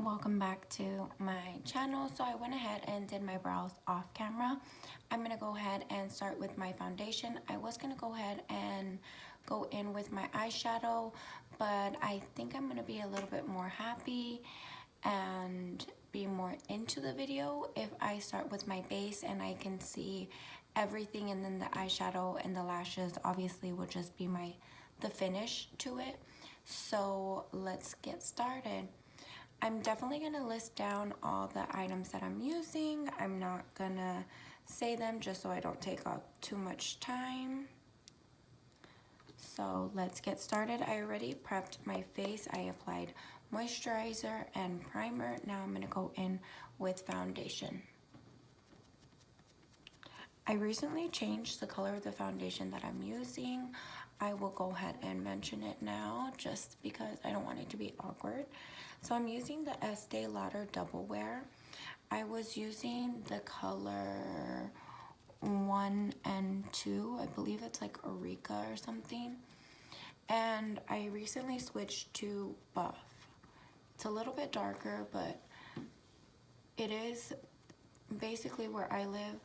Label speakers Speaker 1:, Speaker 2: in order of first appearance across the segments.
Speaker 1: welcome back to my channel. So I went ahead and did my brows off camera. I'm gonna go ahead and start with my foundation. I was gonna go ahead and go in with my eyeshadow, but I think I'm gonna be a little bit more happy and be more into the video if I start with my base and I can see everything, and then the eyeshadow and the lashes obviously will just be the finish to it. So let's get started. I'm definitely going to list down all the items that I'm using. I'm not going to say them just so I don't take up too much time. So let's get started. I already prepped my face. I applied moisturizer and primer. Now I'm going to go in with foundation. I recently changed the color of the foundation that I'm using. I will go ahead and mention it now just because I don't want it to be awkward. So I'm using the Estee Lauder Double Wear. I was using the color 1 and 2. I believe it's like Areca or something. And I recently switched to Buff. It's a little bit darker, but it is basically where I live.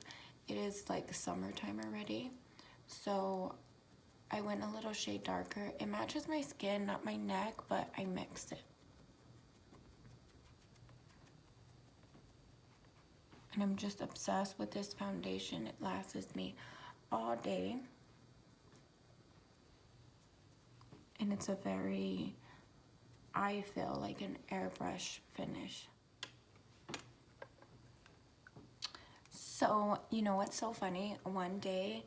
Speaker 1: It is like summertime already. So I went a little shade darker. It matches my skin, not my neck, but I mixed it. And I'm just obsessed with this foundation. It lasts me all day. And it's a very, I feel like an airbrush finish. So, you know what's so funny? One day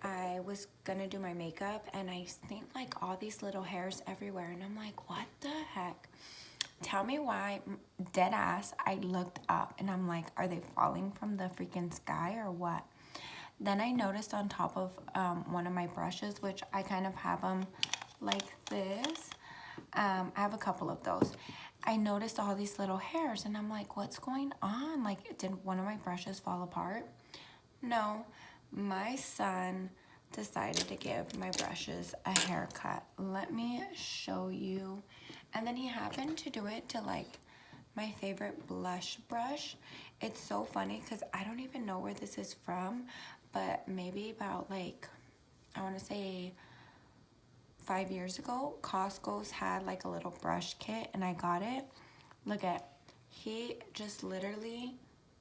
Speaker 1: I was gonna do my makeup and I think like all these little hairs everywhere, and I'm like, what the heck? Tell me why, dead ass, I looked up and I'm like, are they falling from the freaking sky or what? Then I noticed on top of one of my brushes, which I kind of have them like this. I have a couple of those. I noticed all these little hairs and I'm like, what's going on? Like, did one of my brushes fall apart? No, my son decided to give my brushes a haircut. Let me show you. And then he happened to do it to like my favorite blush brush. It's so funny because I don't even know where this is from, but maybe about like, I want to say 5 years ago, Costco's had like a little brush kit and I got it. Look at, he just literally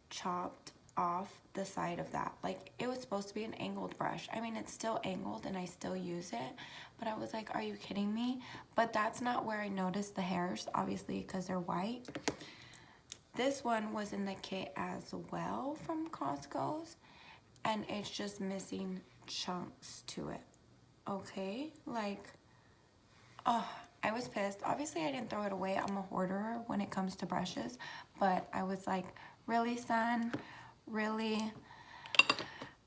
Speaker 1: chopped off the side of that. Like, it was supposed to be an angled brush. I mean, it's still angled and I still use it, but I was like, are you kidding me? But that's not where I noticed the hairs, obviously, because they're white. This one was in the kit as well from Costco's, and it's just missing chunks to it. Okay, like, oh, I was pissed. Obviously, I didn't throw it away. I'm a hoarder when it comes to brushes, but I was like, really, son? Really?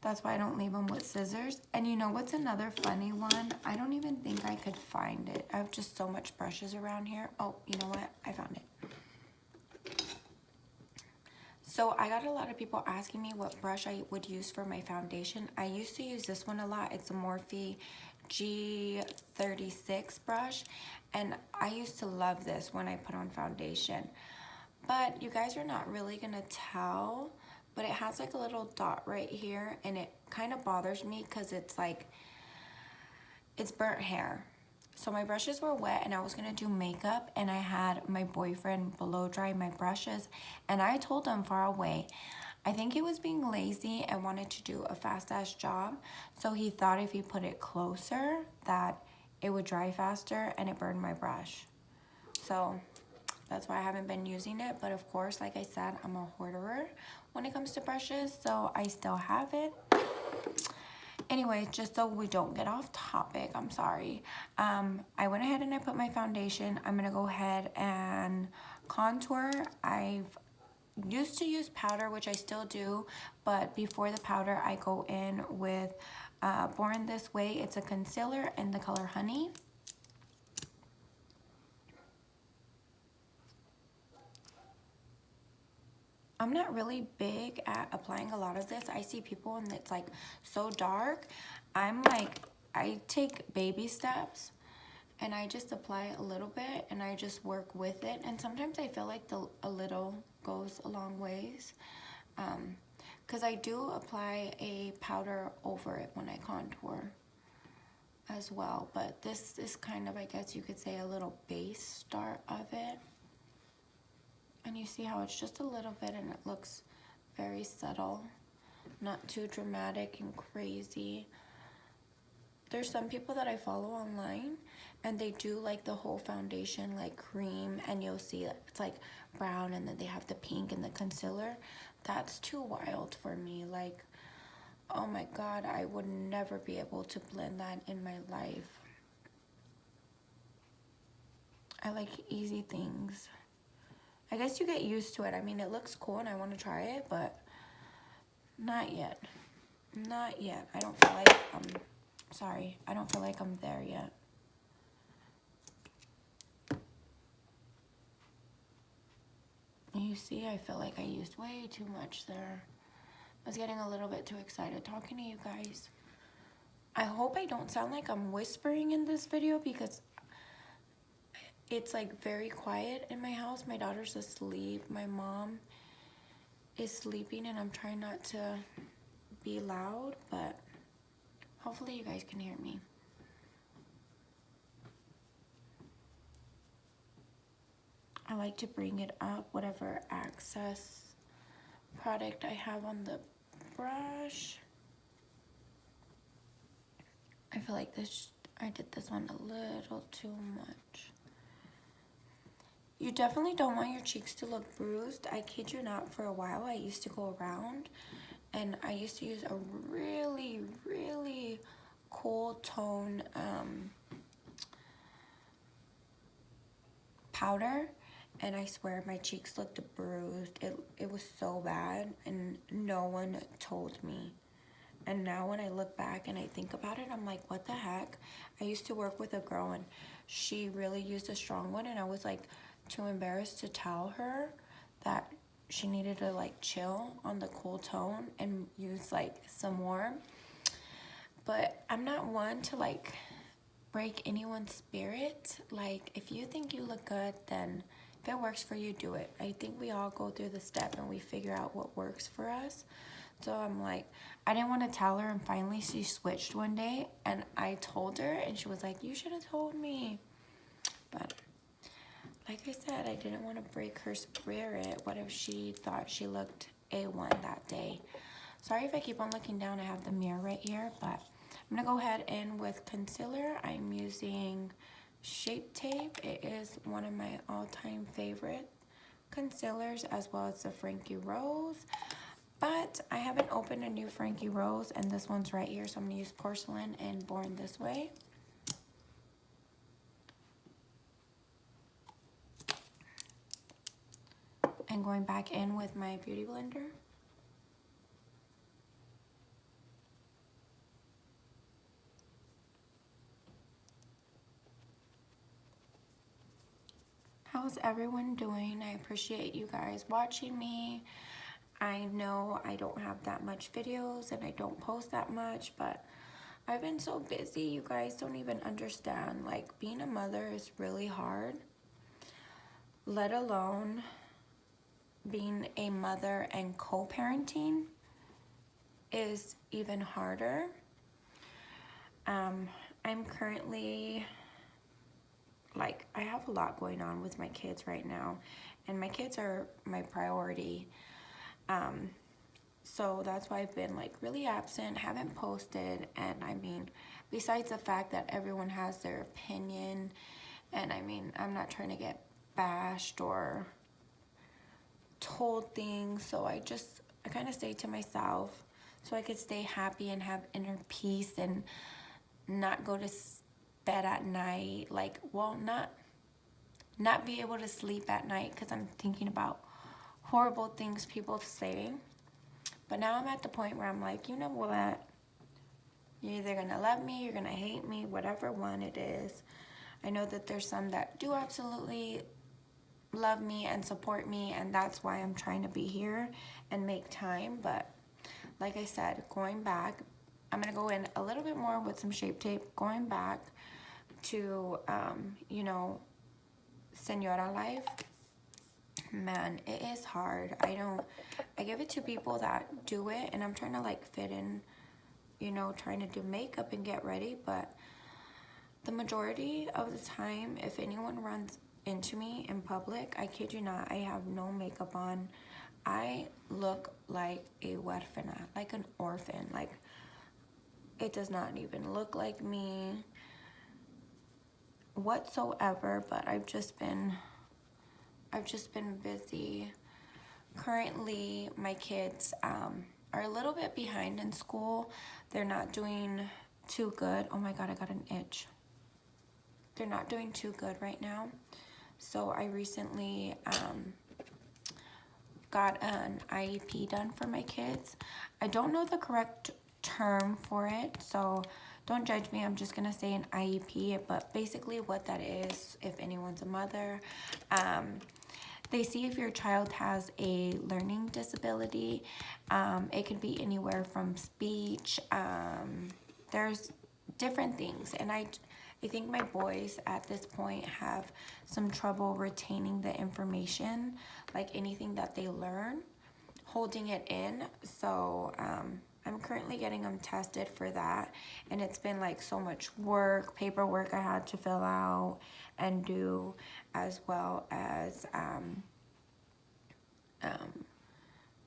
Speaker 1: That's why I don't leave them with scissors. And you know what's another funny one? I don't even think I could find it. I have just so much brushes around here. Oh, you know what? I found it. So I got a lot of people asking me what brush I would use for my foundation. I used to use this one a lot. It's a Morphe G36 brush, and I used to love this when I put on foundation. But you guys are not really gonna tell, but it has like a little dot right here, and it kind of bothers me because it's like, it's burnt hair. So my brushes were wet and I was gonna do makeup, and I had my boyfriend blow dry my brushes, and I told him far away. I think he was being lazy and wanted to do a fast-ass job, so he thought if he put it closer that it would dry faster, and it burned my brush. So that's why I haven't been using it, but of course, like I said, I'm a hoarder when it comes to brushes, so I still have it. Anyway, just so we don't get off topic, I'm sorry. I went ahead and I put my foundation. I'm gonna go ahead and contour. I've used to use powder, which I still do, but before the powder, I go in with Born This Way. It's a concealer in the color Honey. I'm not really big at applying a lot of this. I see people and it's like so dark. I'm like, I take baby steps and I just apply a little bit and I just work with it. And sometimes I feel like a little goes a long ways, because I do apply a powder over it when I contour as well. But this is kind of, I guess you could say, a little base start of it. And you see how it's just a little bit and it looks very subtle, not too dramatic and crazy. There's some people that I follow online and they do like the whole foundation like cream, and you'll see that it's like brown and then they have the pink and the concealer. That's too wild for me. Like, oh my God, I would never be able to blend that in my life. I like easy things. I guess you get used to it. I mean, it looks cool and I want to try it, but not yet. Not yet. I don't feel like I don't feel like I'm there yet. You see, I feel like I used way too much there. I was getting a little bit too excited talking to you guys. I hope I don't sound like I'm whispering in this video because it's like very quiet in my house. My daughter's asleep. My mom is sleeping and I'm trying not to be loud, but hopefully you guys can hear me. I like to bring it up, whatever excess product I have on the brush. I feel like I did this one a little too much. You definitely don't want your cheeks to look bruised. I kid you not, for a while I used to go around and I used to use a really, really cool tone powder, and I swear my cheeks looked bruised. It was so bad and no one told me. And now when I look back and I think about it, I'm like, what the heck? I used to work with a girl and she really used a strong one and I was like too embarrassed to tell her that she needed to like chill on the cool tone and use like some more. But I'm not one to like break anyone's spirit. Like, if you think you look good, then if it works for you, do it. I think we all go through the step and we figure out what works for us. So I'm like, I didn't want to tell her, and finally she switched one day and I told her and she was like, you should have told me. But like I said, I didn't want to break her spirit. What if she thought she looked A1 that day? Sorry if I keep on looking down. I have the mirror right here, but I'm gonna go ahead and with concealer, I'm using Shape Tape. It is one of my all-time favorite concealers, as well as the Frankie Rose. But I haven't opened a new Frankie Rose, and this one's right here, so I'm gonna use Porcelain and Born This Way. And going back in with my Beauty Blender. How's everyone doing? I appreciate you guys watching me. I know I don't have that much videos and I don't post that much, but I've been so busy. You guys don't even understand. Like, being a mother is really hard, let alone being a mother and co-parenting is even harder. I'm currently, like, I have a lot going on with my kids right now, and my kids are my priority. So that's why I've been like really absent, haven't posted. And I mean, besides the fact that everyone has their opinion, and I mean, I'm not trying to get bashed or told things, so I kind of stay to myself so I could stay happy and have inner peace and not go to bed at night, like, well, not be able to sleep at night because I'm thinking about horrible things people say. But now I'm at the point where I'm like, you know what, you're either gonna love me, you're gonna hate me, whatever one it is. I know that there's some that do absolutely love me and support me, and that's why I'm trying to be here and make time. But like I said, going back, I'm gonna go in a little bit more with some Shape Tape, going back, to, you know, Senora life, man, it is hard. I give it to people that do it, and I'm trying to like fit in, you know, trying to do makeup and get ready, but the majority of the time, if anyone runs into me in public, I kid you not, I have no makeup on. I look like a huérfana, like an orphan. Like, it does not even look like me whatsoever, but I've just been busy. Currently, my kids are a little bit behind in school. They're not doing too good. Oh my God, I got an itch. They're not doing too good right now. So I recently got an IEP done for my kids. I don't know the correct term for it, so don't judge me. I'm just gonna say an IEP, but basically what that is, if anyone's a mother, they see if your child has a learning disability. It could be anywhere from speech. There's different things, and I think my boys at this point have some trouble retaining the information, like anything that they learn, holding it in. So I'm currently getting them tested for that, and it's been like so much work, paperwork I had to fill out and do, as well as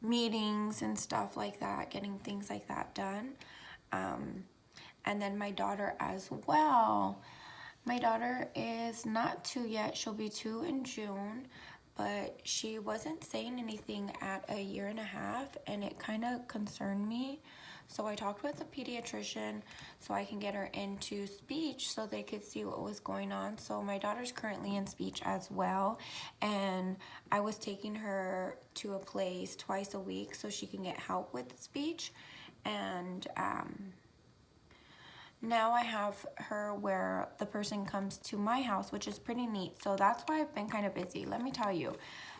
Speaker 1: meetings and stuff like that, getting things like that done. And then my daughter as well. My daughter is not 2 yet. She'll be 2 in June, but she wasn't saying anything at 1.5 years, and it kind of concerned me. So I talked with a pediatrician so I can get her into speech so they could see what was going on. So my daughter's currently in speech as well, and I was taking her to a place twice a week so she can get help with speech. And now I have her where the person comes to my house, which is pretty neat. So that's why I've been kind of busy. Let me tell you,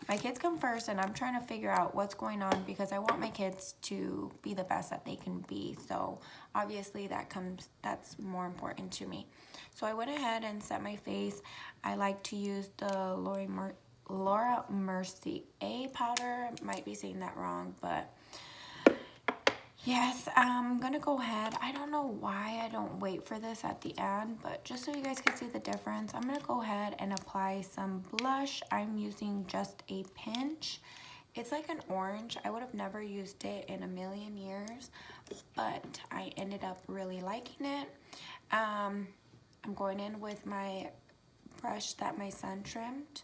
Speaker 1: my kids come first, and I'm trying to figure out what's going on because I want my kids to be the best that they can be. So obviously that's more important to me. So I went ahead and set my face. I like to use the Laura Mercier powder. Might be saying that wrong, but yes, I'm gonna go ahead. I don't know why I don't wait for this at the end, but just so you guys can see the difference, I'm gonna go ahead and apply some blush. I'm using just a pinch. It's like an orange. I would have never used it in a million years, but I ended up really liking it. I'm going in with my brush that my son trimmed.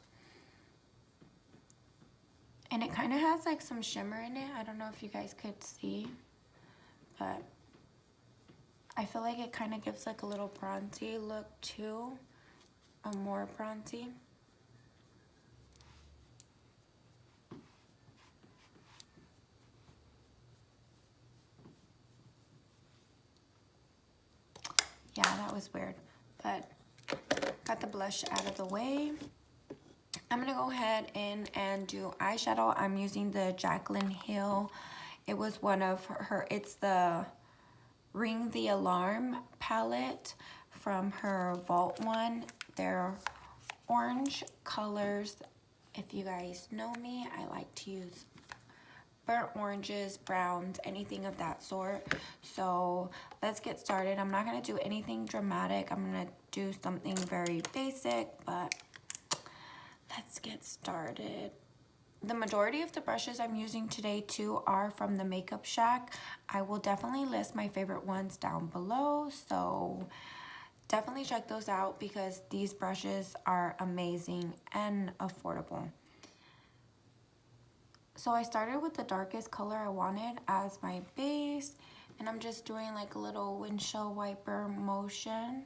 Speaker 1: And it kind of has like some shimmer in it. I don't know if you guys could see, but I feel like it kind of gives like a little bronzy look too, a more bronzy. Yeah, that was weird, but got the blush out of the way. I'm gonna go ahead and do eyeshadow. I'm using the Jaclyn Hill. It was one of her, it's the Ring the Alarm palette from her Vault one. They're orange colors. If you guys know me, I like to use burnt oranges, browns, anything of that sort. So let's get started. I'm not gonna do anything dramatic. I'm gonna do something very basic, but let's get started. The majority of the brushes I'm using today too are from the Makeup Shack. I will definitely list my favorite ones down below, so definitely check those out because these brushes are amazing and affordable. So I started with the darkest color I wanted as my base, and I'm just doing like a little windshield wiper motion.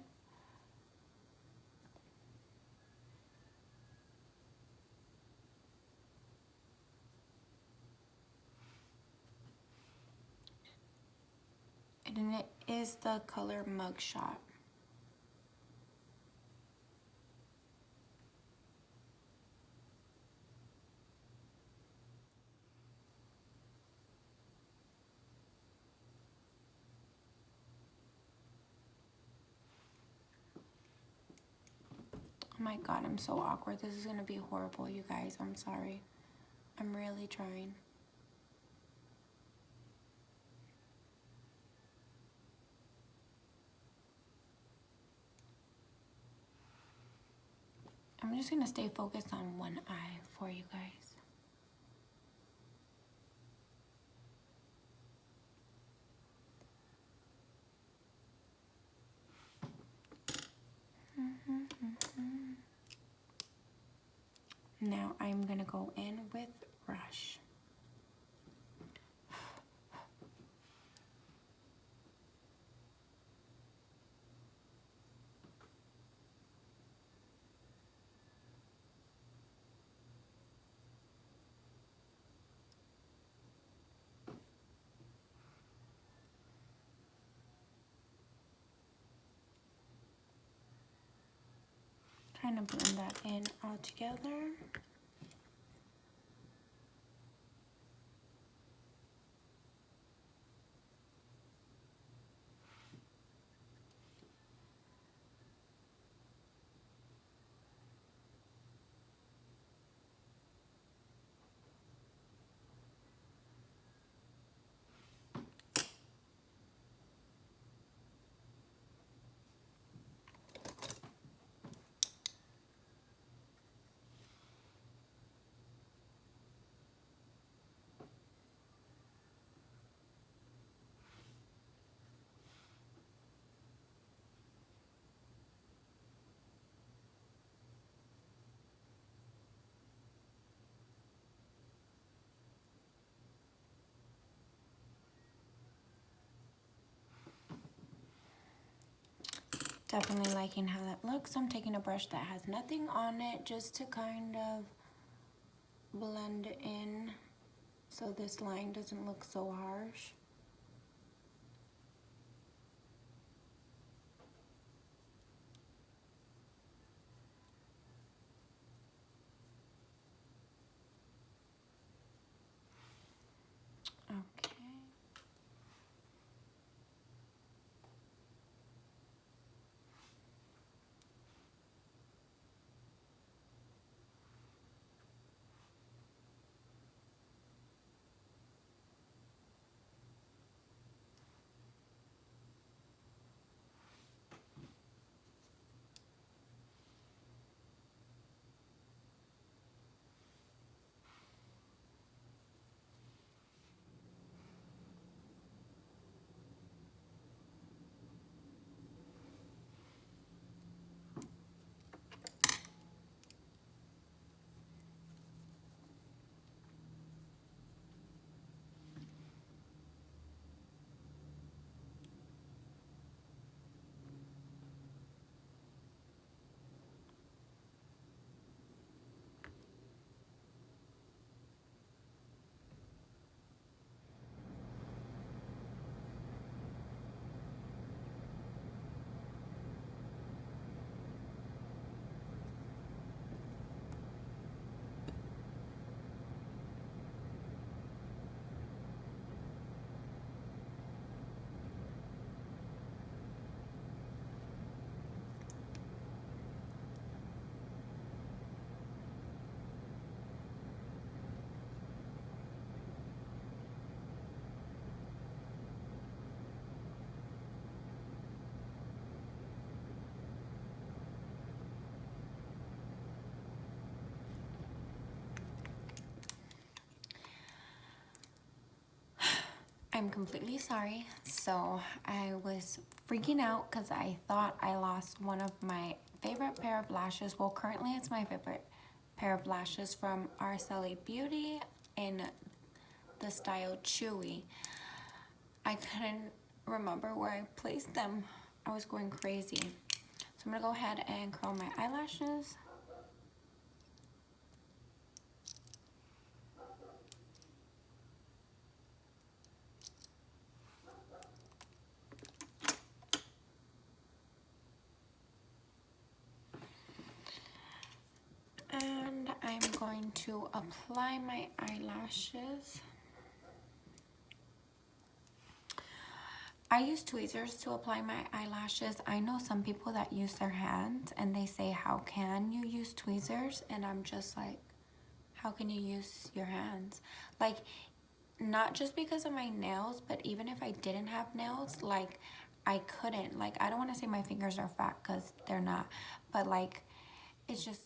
Speaker 1: And it is the color Mugshot. my god, I'm so awkward. This is gonna be horrible, you guys. I'm sorry. I'm really trying. I'm just gonna stay focused on one eye for you guys. Now I'm gonna go in with brush. Kind of blend that in all together. Definitely liking how that looks. I'm taking a brush that has nothing on it just to kind of blend in so this line doesn't look so harsh. Okay. I'm completely sorry. So I was freaking out because I thought I lost one of my favorite pair of lashes. Well, currently it's my favorite pair of lashes from Arceli Beauty in the style Chuy. I couldn't remember where I placed them. I was going crazy. So I'm gonna go ahead and curl my eyelashes. And I'm going to apply my eyelashes. I use tweezers to apply my eyelashes. I know some people that use their hands and they say, how can you use tweezers? And I'm just like, how can you use your hands? Like, not just because of my nails, but even if I didn't have nails, like, I couldn't. Like, I don't want to say my fingers are fat because they're not, but like, it's just,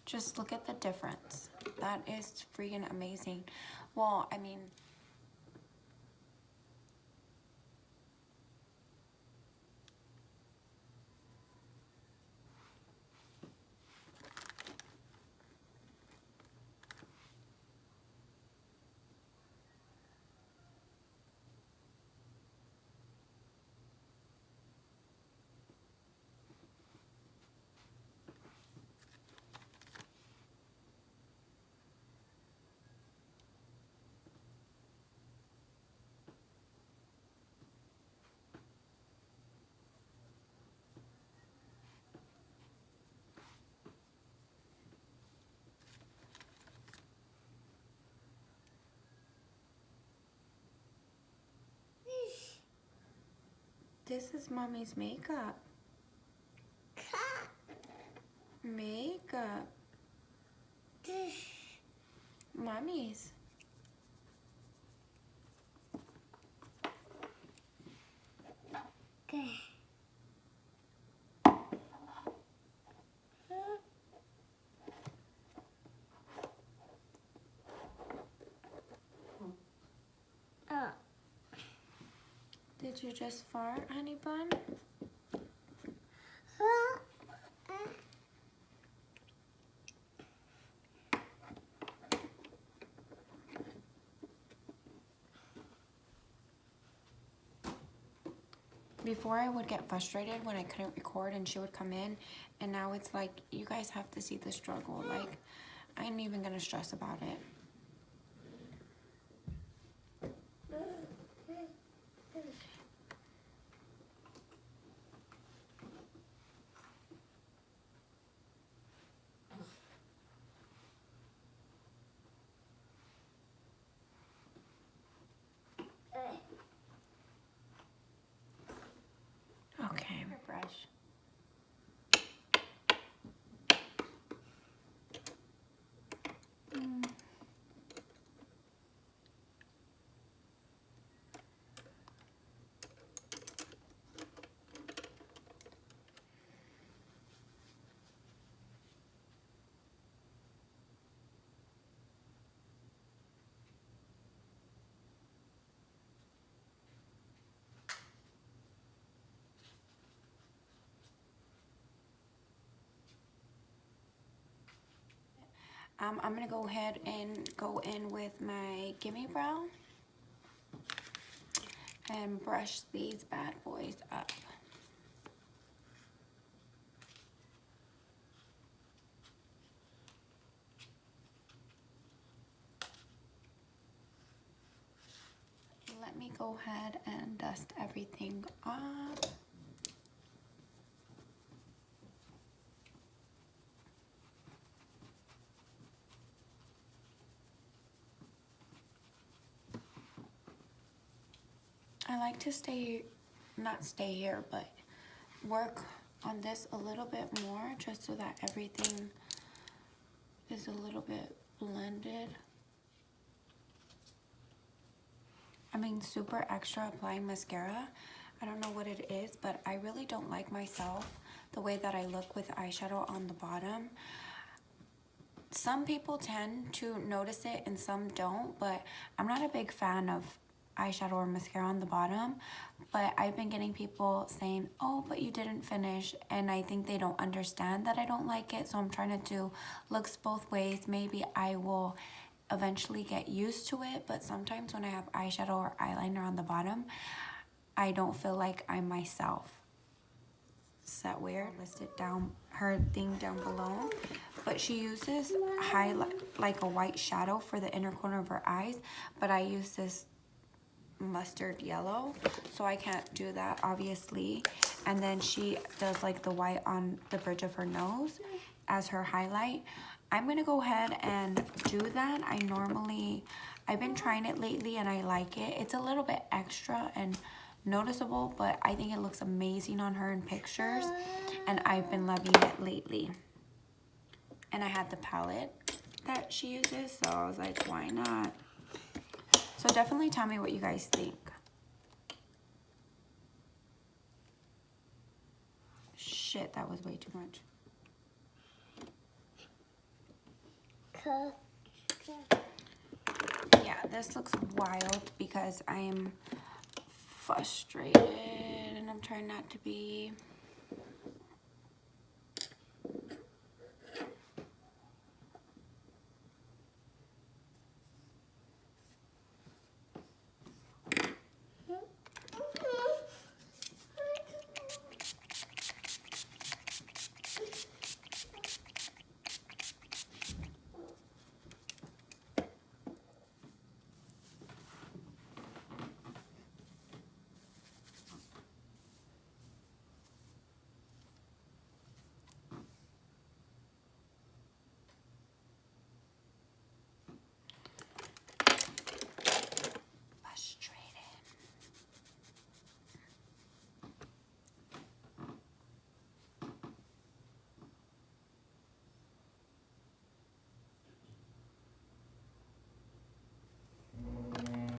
Speaker 1: just look at the difference. That is freaking amazing. Well, I mean, this is mommy's makeup. Makeup. Mommy's.
Speaker 2: Okay.
Speaker 1: Did you just fart, honey bun? Before I would get frustrated when I couldn't record and she would come in, and now it's like, you guys have to see the struggle. Like, I ain't even gonna stress about it. Okay, brush. I'm gonna go ahead and go in with my Gimme Brow and brush these bad boys up. Let me go ahead and dust everything off. I like to not stay here, but work on this a little bit more just so that everything is a little bit blended. I'm being super extra applying mascara. I don't know what it is, but I really don't like myself the way that I look with eyeshadow on the bottom. Some people tend to notice it and some don't, but I'm not a big fan of eyeshadow or mascara on the bottom. But I've been getting people saying, oh, but you didn't finish, and I think they don't understand that I don't like it. So I'm trying to do looks both ways. Maybe I will eventually get used to it, but sometimes when I have eyeshadow or eyeliner on the bottom, I don't feel like I'm myself. Is that weird? Listed down her thing down below, but she uses highlight, like a white shadow for the inner corner of her eyes, but I use this mustard yellow, so I can't do that, obviously. And then she does like the white on the bridge of her nose as her highlight. I'm gonna go ahead and do that. I've been trying it lately and I like it. It's a little bit extra and noticeable, but I think it looks amazing on her in pictures, and I've been loving it lately. And I had the palette that she uses, so I was like, why not? So definitely tell me what you guys think. Shit, that was way too much. Yeah, this looks wild because I am frustrated and I'm trying not to be.